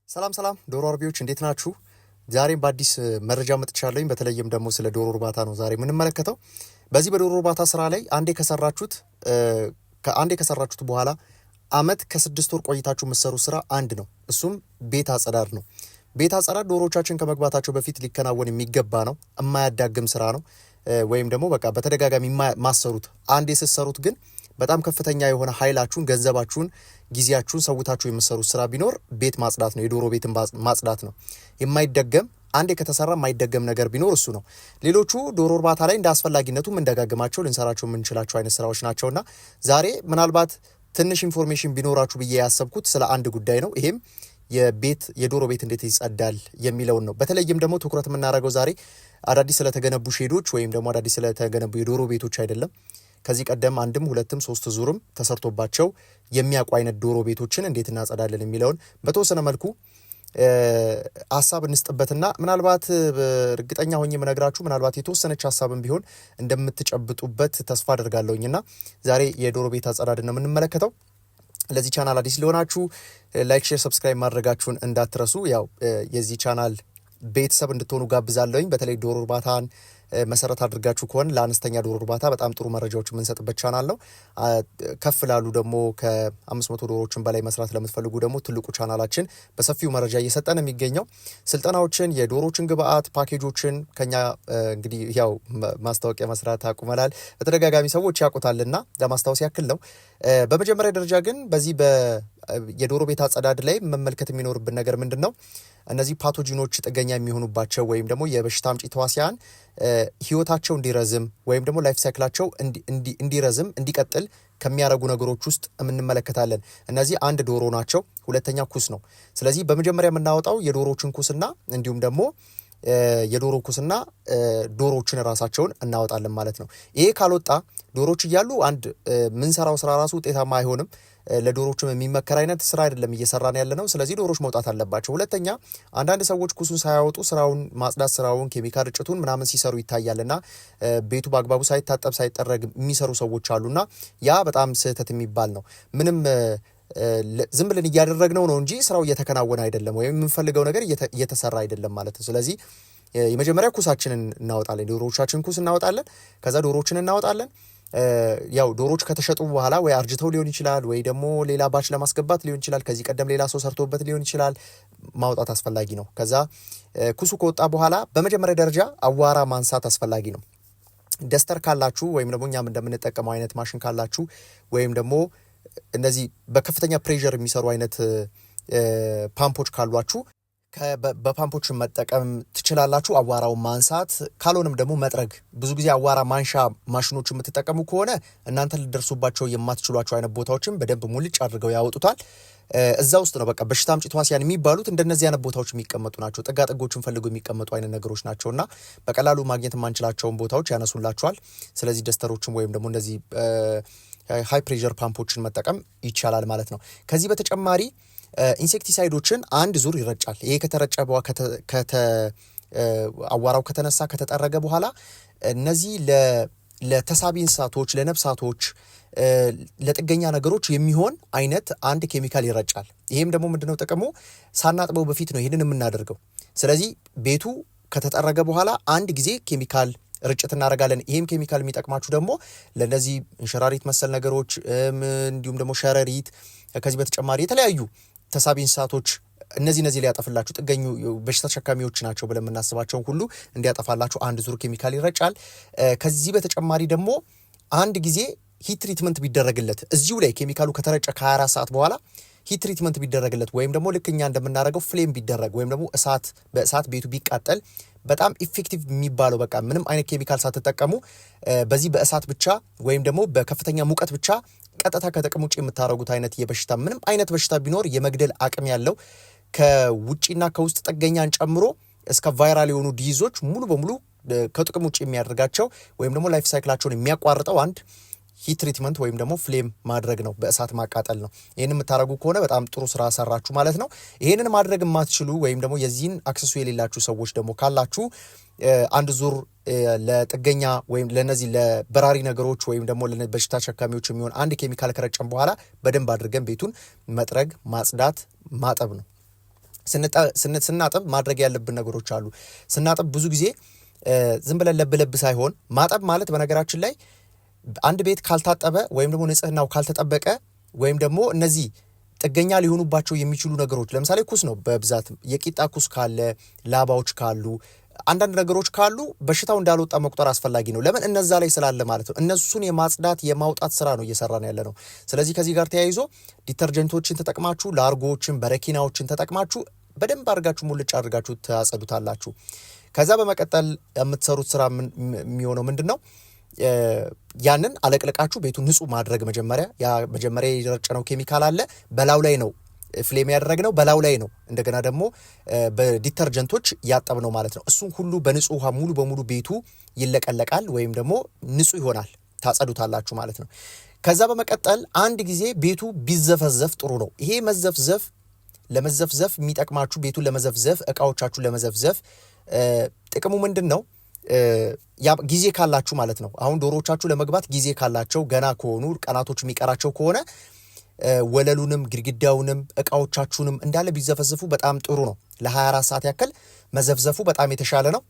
ሰላም ዶሮ አርቢዎች እንዴት ናችሁ? ዛሬም በአዲስ መረጃ መጥቻለሁኝ። በተለይም ደግሞ ስለ ዶሮ እርባታ ነው ዛሬ የምንመለከተው። በዚህ በዶሮ እርባታ ስራ ላይ አንዴ ከሰራችሁት በኋላ አመት ከ6 ወር ቆይታችሁ የምትሰሩ ስራ አንድ ነው። እሱም ቤት አጸዳድ ነው። ቤት አጸዳድ ዶሮዎቻችን ከመግባታቸው በፊት ሊከናወን የሚገባ ነው። የማያዳግም ስራ ነው። ወይም ደግሞ በቃ በተደጋጋሚ ማሰሩት አንዴ ስትሰሩት ግን በጣም ከፍተኛ የሆነ ኃይላችሁን፣ ገንዘባችሁን፣ ጊዜያችሁን ሰውታችሁ የምትሰሩት ስራ ቢኖር ቤት ማጽዳት ነው። የዶሮ ቤትን ማጽዳት ነው። የማይደገም አንዴ ከተሰራ የማይደገም ነገር ቢኖር እሱ ነው። ሌሎቹ ዶሮ እርባታ ላይ እንደ አስፈላጊነቱ የምንደጋግማቸው ልንሰራቸው የምንችላቸው አይነት ስራዎች ናቸውና ዛሬ ምናልባት ትንሽ ኢንፎርሜሽን ቢኖራችሁ ብዬ ያሰብኩት ስለ አንድ ጉዳይ ነው። ይሄም የዶሮ ቤት እንዴት ይጸዳል የሚለውን ነው። በተለይም ደግሞ ትኩረት የምናደርገው ዛሬ አዳዲስ ስለተገነቡ ሼዶች ወይም ደግሞ አዳዲስ ስለተገነቡ የዶሮ ቤቶች አይደለም። ከዚህ ቀደም አንድም ሁለትም ሶስት ዙርም ተሰርቶባቸው የሚያውቁ አይነት ዶሮ ቤቶችን እንዴት እናጸዳለን የሚለውን በተወሰነ መልኩ ሀሳብ እንስጥበትና ምናልባት እርግጠኛ ሆኜ የምነግራችሁ ምናልባት የተወሰነች ሀሳብም ቢሆን እንደምትጨብጡበት ተስፋ አደርጋለሁኝና ዛሬ የዶሮ ቤት አጸዳድን ነው የምንመለከተው። ለዚህ ቻናል አዲስ ሊሆናችሁ ላይክ፣ ሼር፣ ሰብስክራይብ ማድረጋችሁን እንዳትረሱ። ያው የዚህ ቻናል ቤተሰብ እንድትሆኑ ጋብዛለሁኝ። በተለይ ዶሮ እርባታን መሰረት አድርጋችሁ ከሆነ ለአነስተኛ ዶሮ እርባታ በጣም ጥሩ መረጃዎች የምንሰጥበት ቻናል ነው። ከፍ ላሉ ደግሞ ከ500 ዶሮዎችን በላይ መስራት ለምትፈልጉ ደግሞ ትልቁ ቻናላችን በሰፊው መረጃ እየሰጠን የሚገኘው ስልጠናዎችን፣ የዶሮችን ግብአት ፓኬጆችን ከኛ እንግዲህ ያው ማስታወቂያ መስራት አቁመናል። በተደጋጋሚ ሰዎች ያውቁታልና ለማስታወስ ያክል ነው። በመጀመሪያ ደረጃ ግን በዚህ የዶሮ ቤት አጸዳድ ላይ መመልከት የሚኖርብን ነገር ምንድን ነው? እነዚህ ፓቶጂኖች ጥገኛ የሚሆኑባቸው ወይም ደግሞ የበሽታ አምጪ ተዋሲያን ህይወታቸው እንዲረዝም ወይም ደግሞ ላይፍ ሳይክላቸው እንዲረዝም እንዲቀጥል ከሚያደርጉ ነገሮች ውስጥ እንመለከታለን። እነዚህ አንድ ዶሮ ናቸው፣ ሁለተኛ ኩስ ነው። ስለዚህ በመጀመሪያ የምናወጣው የዶሮችን ኩስና እንዲሁም ደግሞ የዶሮ ኩስና ዶሮችን ራሳቸውን እናወጣለን ማለት ነው። ይሄ ካልወጣ ዶሮች እያሉ አንድ ምንሰራው ስራ ራሱ ውጤታማ አይሆንም። ለዶሮችም የሚመከር አይነት ስራ አይደለም እየሰራን ያለ ነው። ስለዚህ ዶሮች መውጣት አለባቸው። ሁለተኛ አንዳንድ ሰዎች ኩሱን ሳያወጡ ስራውን ማጽዳት ስራውን ኬሚካል ርጭቱን ምናምን ሲሰሩ ይታያልና ቤቱ በአግባቡ ሳይታጠብ ሳይጠረግ የሚሰሩ ሰዎች አሉና ያ በጣም ስህተት የሚባል ነው። ምንም ዝም ብለን እያደረግነው ነው እንጂ ስራው እየተከናወነ አይደለም ወይም የምንፈልገው ነገር እየተሰራ አይደለም ማለት ነው። ስለዚህ የመጀመሪያ ኩሳችንን እናወጣለን። ዶሮዎቻችን ኩስ እናወጣለን። ከዛ ዶሮዎችን እናወጣለን። ያው ዶሮች ከተሸጡ በኋላ ወይ አርጅተው ሊሆን ይችላል ወይ ደግሞ ሌላ ባች ለማስገባት ሊሆን ይችላል። ከዚህ ቀደም ሌላ ሰው ሰርቶበት ሊሆን ይችላል። ማውጣት አስፈላጊ ነው። ከዛ ኩሱ ከወጣ በኋላ በመጀመሪያ ደረጃ አዋራ ማንሳት አስፈላጊ ነው። ደስተር ካላችሁ ወይም ደግሞ እኛም እንደምንጠቀመው አይነት ማሽን ካላችሁ ወይም ደግሞ እነዚህ በከፍተኛ ፕሬዠር የሚሰሩ አይነት ፓምፖች ካሏችሁ በፓምፖችን መጠቀም ትችላላችሁ። አዋራውን ማንሳት ካልሆነም ደግሞ መጥረግ። ብዙ ጊዜ አዋራ ማንሻ ማሽኖች የምትጠቀሙ ከሆነ እናንተ ልደርሱባቸው የማትችሏቸው አይነት ቦታዎችን በደንብ ሙልጭ አድርገው ያወጡታል። እዛ ውስጥ ነው በቃ በሽታ አምጪ ተዋሲያን የሚባሉት እንደነዚህ አይነት ቦታዎች የሚቀመጡ ናቸው። ጥጋጥጎችን ፈልገው የሚቀመጡ አይነት ነገሮች ናቸውና በቀላሉ ማግኘት የማንችላቸውን ቦታዎች ያነሱላቸዋል። ስለዚህ ደስተሮችን ወይም ደግሞ እንደዚህ ሃይ ፕሬዠር ፓምፖችን መጠቀም ይቻላል ማለት ነው። ከዚህ በተጨማሪ ኢንሴክቲሳይዶችን አንድ ዙር ይረጫል። ይሄ ከተረጨ አዋራው ከተነሳ ከተጠረገ በኋላ እነዚህ ለተሳቢ እንስሳቶች፣ ለነፍሳቶች፣ ለጥገኛ ነገሮች የሚሆን አይነት አንድ ኬሚካል ይረጫል። ይሄም ደግሞ ምንድነው ጥቅሙ? ሳናጥበው በፊት ነው ይህንን የምናደርገው። ስለዚህ ቤቱ ከተጠረገ በኋላ አንድ ጊዜ ኬሚካል ርጭት እናደርጋለን። ይሄም ኬሚካል የሚጠቅማችሁ ደግሞ ለነዚህ እንሸራሪት መሰል ነገሮች እንዲሁም ደግሞ ሸረሪት፣ ከዚህ በተጨማሪ የተለያዩ ተሳቢ እንስሳቶች እነዚህ ሊያጠፍላችሁ ጥገኙ በሽታ ተሸካሚዎች ናቸው ብለን የምናስባቸው ሁሉ እንዲያጠፋላችሁ አንድ ዙር ኬሚካል ይረጫል። ከዚህ በተጨማሪ ደግሞ አንድ ጊዜ ሂት ትሪትመንት ቢደረግለት እዚሁ ላይ ኬሚካሉ ከተረጨ ከ24 ሰዓት በኋላ ሂት ትሪትመንት ቢደረግለት ወይም ደግሞ ልክኛ እንደምናደርገው ፍሌም ቢደረግ ወይም ደግሞ በእሳት ቤቱ ቢቃጠል በጣም ኢፌክቲቭ የሚባለው በቃ ምንም አይነት ኬሚካል ሳትጠቀሙ በዚህ በእሳት ብቻ ወይም ደግሞ በከፍተኛ ሙቀት ብቻ ቀጥታ ከጥቅም ውጭ የምታደርጉት አይነት የበሽታ ምንም አይነት በሽታ ቢኖር የመግደል አቅም ያለው ከውጭና ከውስጥ ጥገኛን ጨምሮ እስከ ቫይራል የሆኑ ዲዞች ሙሉ በሙሉ ከጥቅም ውጭ የሚያደርጋቸው ወይም ደግሞ ላይፍ ሳይክላቸውን የሚያቋርጠው አንድ ሂት ትሪትመንት ወይም ደግሞ ፍሌም ማድረግ ነው፣ በእሳት ማቃጠል ነው። ይህን የምታደርጉ ከሆነ በጣም ጥሩ ስራ ሰራችሁ ማለት ነው። ይህንን ማድረግ የማትችሉ ወይም ደግሞ የዚህን አክሰሱ የሌላችሁ ሰዎች ደግሞ ካላችሁ አንድ ዙር ለጥገኛ ወይም ለነዚህ ለበራሪ ነገሮች ወይም ደግሞ ለበሽታ ተሸካሚዎች የሚሆን አንድ ኬሚካል ከረጨን በኋላ በደንብ አድርገን ቤቱን መጥረግ፣ ማጽዳት፣ ማጠብ ነው። ስናጥብ ማድረግ ያለብን ነገሮች አሉ። ስናጥብ ብዙ ጊዜ ዝም ብለን ለብ ሳይሆን ማጠብ ማለት በነገራችን ላይ አንድ ቤት ካልታጠበ ወይም ደግሞ ንጽህናው ካልተጠበቀ ወይም ደግሞ እነዚህ ጥገኛ ሊሆኑባቸው የሚችሉ ነገሮች ለምሳሌ ኩስ ነው በብዛት የቂጣ ኩስ ካለ ላባዎች ካሉ አንዳንድ ነገሮች ካሉ በሽታው እንዳልወጣ መቁጠር አስፈላጊ ነው። ለምን እነዛ ላይ ስላለ ማለት ነው። እነሱን የማጽዳት የማውጣት ስራ ነው እየሰራን ያለ ነው። ስለዚህ ከዚህ ጋር ተያይዞ ዲተርጀንቶችን ተጠቅማችሁ ላርጎችን በረኪናዎችን ተጠቅማችሁ በደንብ አድርጋችሁ ሙልጭ አድርጋችሁ ታጸዱታላችሁ። ከዛ በመቀጠል የምትሰሩት ስራ የሚሆነው ምንድነው? ያንን አለቅልቃችሁ ቤቱን ንጹህ ማድረግ መጀመሪያ የረጨነው ኬሚካል አለ በላው ላይ ነው ፍሌም ያደረግነው በላው ላይ ነው። እንደገና ደግሞ በዲተርጀንቶች ያጠብነው ማለት ነው። እሱን ሁሉ በንጹህ ውሃ ሙሉ በሙሉ ቤቱ ይለቀለቃል ወይም ደግሞ ንጹህ ይሆናል። ታጸዱታላችሁ ማለት ነው። ከዛ በመቀጠል አንድ ጊዜ ቤቱ ቢዘፈዘፍ ጥሩ ነው። ይሄ ለመዘፍዘፍ የሚጠቅማችሁ ቤቱን ለመዘፍዘፍ እቃዎቻችሁን ለመዘፍዘፍ ጥቅሙ ምንድን ነው? ጊዜ ካላችሁ ማለት ነው። አሁን ዶሮዎቻችሁ ለመግባት ጊዜ ካላቸው ገና ከሆኑ ቀናቶች የሚቀራቸው ከሆነ ወለሉንም ግድግዳውንም እቃዎቻችሁንም እንዳለ ቢዘፈዘፉ በጣም ጥሩ ነው። ለ24 ሰዓት ያክል መዘፍዘፉ በጣም የተሻለ ነው።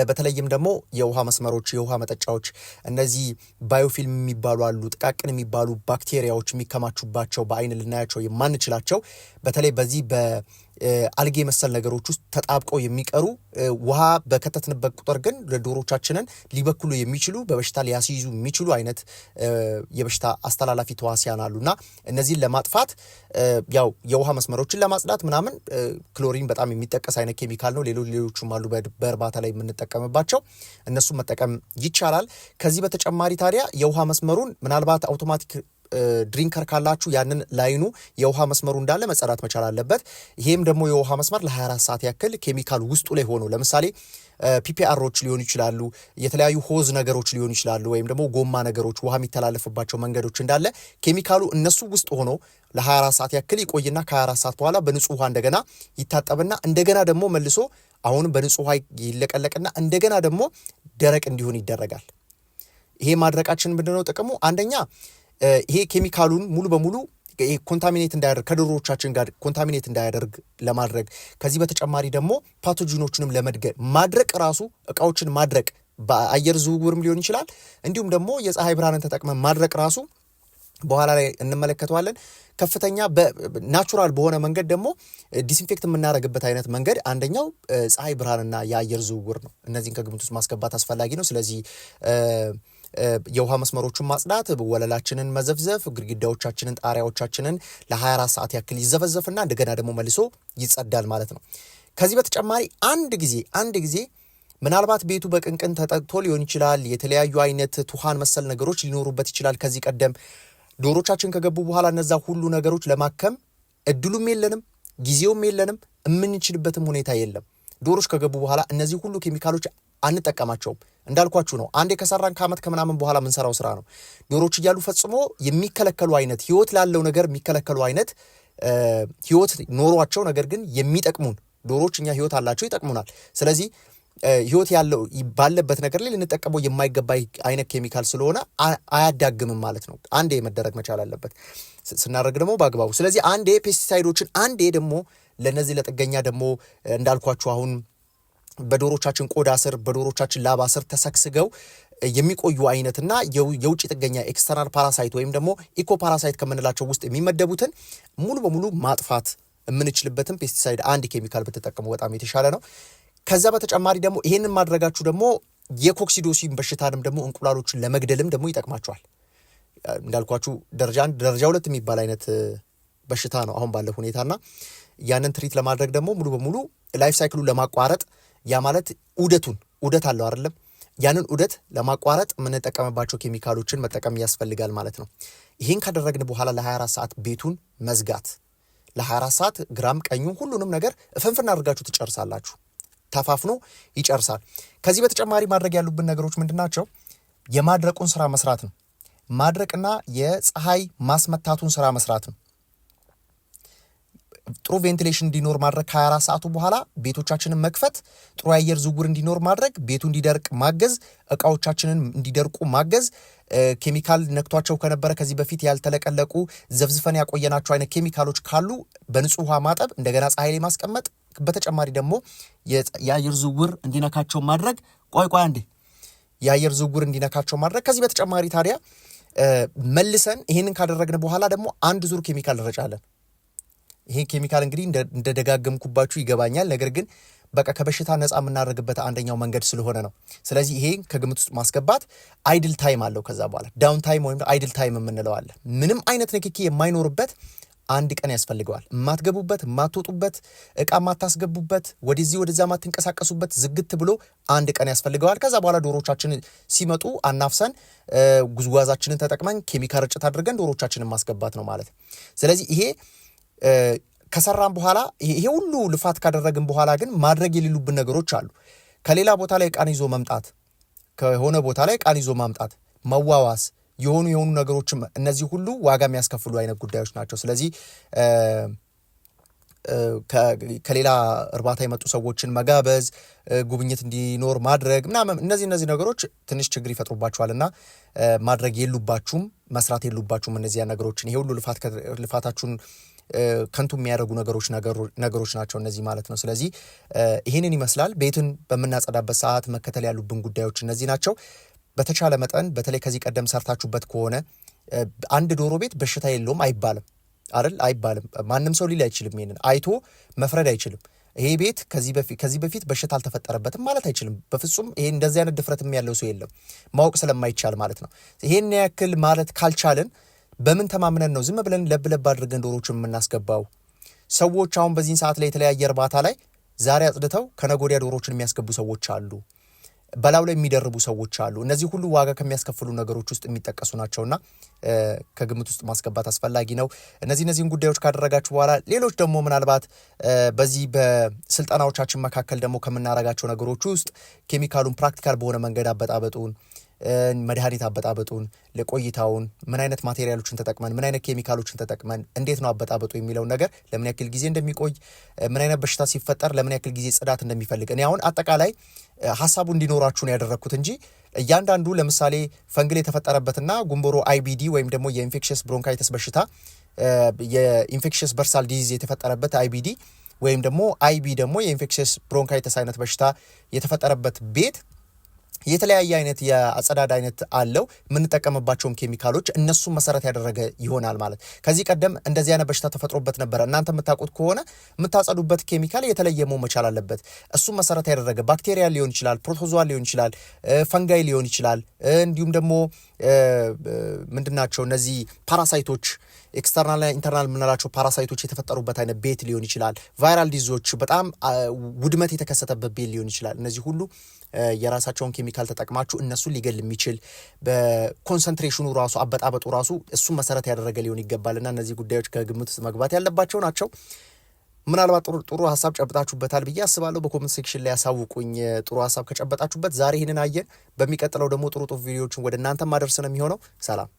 በተለይም ደግሞ የውሃ መስመሮች የውሃ መጠጫዎች እነዚህ ባዮፊልም የሚባሉ አሉ ጥቃቅን የሚባሉ ባክቴሪያዎች የሚከማቹባቸው በአይን ልናያቸው የማንችላቸው በተለይ በዚህ በአልጌ መሰል ነገሮች ውስጥ ተጣብቀው የሚቀሩ ውሃ በከተትንበት ቁጥር ግን ለዶሮቻችንን ሊበክሉ የሚችሉ በበሽታ ሊያስይዙ የሚችሉ አይነት የበሽታ አስተላላፊ ተዋሲያን አሉና እነዚህን ለማጥፋት ያው የውሃ መስመሮችን ለማጽዳት ምናምን ክሎሪን በጣም የሚጠቀስ አይነት ኬሚካል ነው። ሌሎችም አሉ በእርባታ ላይ የምንጠቀምባቸው እነሱን መጠቀም ይቻላል። ከዚህ በተጨማሪ ታዲያ የውሃ መስመሩን ምናልባት አውቶማቲክ ድሪንከር ካላችሁ ያንን ላይኑ የውሃ መስመሩ እንዳለ መጸዳት መቻል አለበት። ይሄም ደግሞ የውሃ መስመር ለ24 ሰዓት ያክል ኬሚካል ውስጡ ላይ ሆኖ ለምሳሌ ፒፒአሮች ሊሆኑ ይችላሉ፣ የተለያዩ ሆዝ ነገሮች ሊሆኑ ይችላሉ፣ ወይም ደግሞ ጎማ ነገሮች ውሃ የሚተላለፍባቸው መንገዶች እንዳለ ኬሚካሉ እነሱ ውስጥ ሆኖ ለ24 ሰዓት ያክል ይቆይና ከ24 ሰዓት በኋላ በንጹህ ውሃ እንደገና ይታጠብና እንደገና ደግሞ መልሶ አሁንም በንጹህ ውሃ ይለቀለቅና እንደገና ደግሞ ደረቅ እንዲሆን ይደረጋል። ይሄ ማድረቃችን ምንድነው ጥቅሙ? አንደኛ ይሄ ኬሚካሉን ሙሉ በሙሉ ኮንታሚኔት እንዳያደርግ ከዶሮዎቻችን ጋር ኮንታሚኔት እንዳያደርግ ለማድረግ ከዚህ በተጨማሪ ደግሞ ፓቶጂኖችንም ለመድገም ማድረቅ ራሱ እቃዎችን ማድረቅ በአየር ዝውውርም ሊሆን ይችላል። እንዲሁም ደግሞ የፀሐይ ብርሃንን ተጠቅመን ማድረቅ ራሱ በኋላ ላይ እንመለከተዋለን። ከፍተኛ በናቹራል በሆነ መንገድ ደግሞ ዲስኢንፌክት የምናደርግበት አይነት መንገድ አንደኛው ፀሐይ ብርሃንና የአየር ዝውውር ነው። እነዚህን ከግምት ውስጥ ማስገባት አስፈላጊ ነው። ስለዚህ የውሃ መስመሮቹን ማጽዳት፣ ወለላችንን መዘፍዘፍ፣ ግድግዳዎቻችንን ጣሪያዎቻችንን ለ24 ሰዓት ያክል ይዘፈዘፍና እንደገና ደግሞ መልሶ ይጸዳል ማለት ነው። ከዚህ በተጨማሪ አንድ ጊዜ ምናልባት ቤቱ በቅንቅን ተጠቅቶ ሊሆን ይችላል። የተለያዩ አይነት ቱሃን መሰል ነገሮች ሊኖሩበት ይችላል። ከዚህ ቀደም ዶሮቻችን ከገቡ በኋላ እነዛ ሁሉ ነገሮች ለማከም እድሉም የለንም ጊዜውም የለንም የምንችልበትም ሁኔታ የለም። ዶሮች ከገቡ በኋላ እነዚህ ሁሉ ኬሚካሎች አንጠቀማቸውም። እንዳልኳችሁ ነው። አንዴ ከሰራን ከዓመት ከምናምን በኋላ የምንሰራው ስራ ነው። ዶሮች እያሉ ፈጽሞ የሚከለከሉ አይነት ህይወት ላለው ነገር የሚከለከሉ አይነት ህይወት ኖሯቸው ነገር ግን የሚጠቅሙን ዶሮች እኛ ህይወት አላቸው፣ ይጠቅሙናል። ስለዚህ ህይወት ያለው ባለበት ነገር ላይ ልንጠቀመው የማይገባ አይነት ኬሚካል ስለሆነ አያዳግምም ማለት ነው። አንዴ መደረግ መቻል አለበት፣ ስናደርግ ደግሞ በአግባቡ። ስለዚህ አንዴ ፔስቲሳይዶችን አንዴ ደግሞ ለነዚህ ለጥገኛ ደግሞ እንዳልኳችሁ አሁን በዶሮቻችን ቆዳ ስር በዶሮቻችን ላባ ስር ተሰክስገው የሚቆዩ አይነትና የውጭ ጥገኛ ኤክስተርናል ፓራሳይት ወይም ደግሞ ኢኮ ፓራሳይት ከምንላቸው ውስጥ የሚመደቡትን ሙሉ በሙሉ ማጥፋት የምንችልበትን ፔስቲሳይድ አንድ ኬሚካል ብትጠቀሙ በጣም የተሻለ ነው። ከዛ በተጨማሪ ደግሞ ይሄንን ማድረጋችሁ ደግሞ የኮክሲዶሲን በሽታንም ደግሞ እንቁላሎችን ለመግደልም ደግሞ ይጠቅማቸዋል። እንዳልኳችሁ ደረጃ 1 ደረጃ 2 የሚባል አይነት በሽታ ነው አሁን ባለው ሁኔታና ያንን ትሪት ለማድረግ ደግሞ ሙሉ በሙሉ ላይፍ ሳይክሉን ለማቋረጥ ያ ማለት ዑደት አለው አይደለም፣ ያንን ዑደት ለማቋረጥ የምንጠቀምባቸው ኬሚካሎችን መጠቀም ያስፈልጋል ማለት ነው። ይሄን ካደረግን በኋላ ለ24 ሰዓት ቤቱን መዝጋት፣ ለ24 ሰዓት ግራም ቀኙ ሁሉንም ነገር ፍንፍና አድርጋችሁ ትጨርሳላችሁ። ተፋፍኖ ይጨርሳል። ከዚህ በተጨማሪ ማድረግ ያሉብን ነገሮች ምንድናቸው? የማድረቁን ስራ መስራት ነው። ማድረቅና የፀሐይ ማስመታቱን ስራ መስራት ነው። ጥሩ ቬንቲሌሽን እንዲኖር ማድረግ፣ ከ24 ሰዓቱ በኋላ ቤቶቻችንን መክፈት፣ ጥሩ የአየር ዝውውር እንዲኖር ማድረግ፣ ቤቱ እንዲደርቅ ማገዝ፣ እቃዎቻችንን እንዲደርቁ ማገዝ፣ ኬሚካል ነክቷቸው ከነበረ ከዚህ በፊት ያልተለቀለቁ ዘፍዝፈን ያቆየናቸው አይነት ኬሚካሎች ካሉ በንጹህ ውሃ ማጠብ፣ እንደገና ፀሐይ ላይ ማስቀመጥ፣ በተጨማሪ ደግሞ የአየር ዝውውር እንዲነካቸው ማድረግ። ቆይ አንዴ የአየር ዝውውር እንዲነካቸው ማድረግ። ከዚህ በተጨማሪ ታዲያ መልሰን ይሄንን ካደረግን በኋላ ደግሞ አንድ ዙር ኬሚካል እንረጫለን። ይሄ ኬሚካል እንግዲህ እንደደጋገምኩባችሁ ይገባኛል። ነገር ግን በቃ ከበሽታ ነፃ የምናደርግበት አንደኛው መንገድ ስለሆነ ነው። ስለዚህ ይሄ ከግምት ውስጥ ማስገባት። አይድል ታይም አለው። ከዛ በኋላ ዳውን ታይም ወይም አይድል ታይም የምንለው አለ። ምንም አይነት ንክኪ የማይኖርበት አንድ ቀን ያስፈልገዋል። የማትገቡበት፣ የማትወጡበት፣ እቃ የማታስገቡበት፣ ወደዚህ ወደዛ የማትንቀሳቀሱበት ዝግት ብሎ አንድ ቀን ያስፈልገዋል። ከዛ በኋላ ዶሮቻችን ሲመጡ አናፍሰን ጉዝጓዛችንን ተጠቅመን ኬሚካል ርጭት አድርገን ዶሮቻችንን ማስገባት ነው ማለት። ስለዚህ ይሄ ከሰራን በኋላ ይሄ ሁሉ ልፋት ካደረግን በኋላ ግን ማድረግ የሌሉብን ነገሮች አሉ። ከሌላ ቦታ ላይ ዕቃን ይዞ መምጣት፣ ከሆነ ቦታ ላይ ዕቃን ይዞ ማምጣት፣ መዋዋስ፣ የሆኑ ነገሮችም እነዚህ ሁሉ ዋጋ የሚያስከፍሉ አይነት ጉዳዮች ናቸው። ስለዚህ ከሌላ እርባታ የመጡ ሰዎችን መጋበዝ፣ ጉብኝት እንዲኖር ማድረግ ምናምን እነዚህ ነገሮች ትንሽ ችግር ይፈጥሩባችኋልና ማድረግ የሉባችሁም፣ መስራት የሉባችሁም እነዚያ ነገሮችን። ይሄ ሁሉ ልፋታችሁን ከንቱ የሚያደርጉ ነገሮች ናቸው እነዚህ ማለት ነው። ስለዚህ ይህንን ይመስላል። ቤትን በምናጸዳበት ሰዓት መከተል ያሉብን ጉዳዮች እነዚህ ናቸው። በተቻለ መጠን በተለይ ከዚህ ቀደም ሰርታችሁበት ከሆነ አንድ ዶሮ ቤት በሽታ የለውም አይባልም አይደል? አይባልም። ማንም ሰው ሊል አይችልም። ይሄንን አይቶ መፍረድ አይችልም። ይሄ ቤት ከዚህ በፊት በሽታ አልተፈጠረበትም ማለት አይችልም በፍጹም። ይሄ እንደዚህ አይነት ድፍረትም ያለው ሰው የለም፣ ማወቅ ስለማይቻል ማለት ነው። ይሄን ያክል ማለት ካልቻልን በምን ተማምነን ነው ዝም ብለን ለብ አድርገን ዶሮችን የምናስገባው? ሰዎች አሁን በዚህን ሰዓት ላይ የተለያየ እርባታ ላይ ዛሬ አጽድተው ከነገ ወዲያ ዶሮችን የሚያስገቡ ሰዎች አሉ። በላው ላይ የሚደርቡ ሰዎች አሉ። እነዚህ ሁሉ ዋጋ ከሚያስከፍሉ ነገሮች ውስጥ የሚጠቀሱ ናቸውና ከግምት ውስጥ ማስገባት አስፈላጊ ነው። እነዚህን ጉዳዮች ካደረጋችሁ በኋላ ሌሎች ደግሞ ምናልባት በዚህ በስልጠናዎቻችን መካከል ደግሞ ከምናረጋቸው ነገሮች ውስጥ ኬሚካሉን ፕራክቲካል በሆነ መንገድ አበጣበጡን፣ መድኃኒት አበጣበጡን፣ ለቆይታውን ምን አይነት ማቴሪያሎችን ተጠቅመን ምን አይነት ኬሚካሎችን ተጠቅመን እንዴት ነው አበጣበጡ የሚለውን ነገር ለምን ያክል ጊዜ እንደሚቆይ፣ ምን አይነት በሽታ ሲፈጠር ለምን ያክል ጊዜ ጽዳት እንደሚፈልግ እኔ አሁን አጠቃላይ ሀሳቡ እንዲኖራችሁ ነው ያደረግኩት እንጂ እያንዳንዱ ለምሳሌ ፈንግል የተፈጠረበትና ጉንቦሮ አይቢዲ ወይም ደግሞ የኢንፌክሽስ ብሮንካይተስ በሽታ የኢንፌክሽስ በርሳል ዲዚዝ የተፈጠረበት አይቢዲ ወይም ደግሞ አይቢ ደግሞ የኢንፌክሽስ ብሮንካይተስ አይነት በሽታ የተፈጠረበት ቤት የተለያየ አይነት የአጸዳድ አይነት አለው። የምንጠቀምባቸውም ኬሚካሎች እነሱን መሰረት ያደረገ ይሆናል ማለት። ከዚህ ቀደም እንደዚህ አይነት በሽታ ተፈጥሮበት ነበረ። እናንተ የምታውቁት ከሆነ የምታጸዱበት ኬሚካል የተለየ መሆን መቻል አለበት። እሱን መሰረት ያደረገ ባክቴሪያ ሊሆን ይችላል፣ ፕሮቶዞዋ ሊሆን ይችላል፣ ፈንጋይ ሊሆን ይችላል። እንዲሁም ደግሞ ምንድናቸው እነዚህ ፓራሳይቶች ኤክስተርናል ኢንተርናል የምንላቸው ፓራሳይቶች የተፈጠሩበት አይነት ቤት ሊሆን ይችላል። ቫይራል ዲዞች በጣም ውድመት የተከሰተበት ቤት ሊሆን ይችላል። እነዚህ ሁሉ የራሳቸውን ኬሚካል ተጠቅማችሁ እነሱን ሊገል የሚችል በኮንሰንትሬሽኑ ራሱ አበጣበጡ ራሱ እሱን መሰረት ያደረገ ሊሆን ይገባልና እነዚህ ጉዳዮች ከግምት ውስጥ መግባት ያለባቸው ናቸው። ምናልባት ጥሩ ሀሳብ ጨብጣችሁበታል ብዬ አስባለሁ። በኮሜንት ሴክሽን ላይ ያሳውቁኝ ጥሩ ሀሳብ ከጨበጣችሁበት። ዛሬ ይህንን አየን። በሚቀጥለው ደግሞ ጥሩ ቪዲዮዎችን ወደ እናንተ ማድረስ ነው የሚሆነው። ሰላም።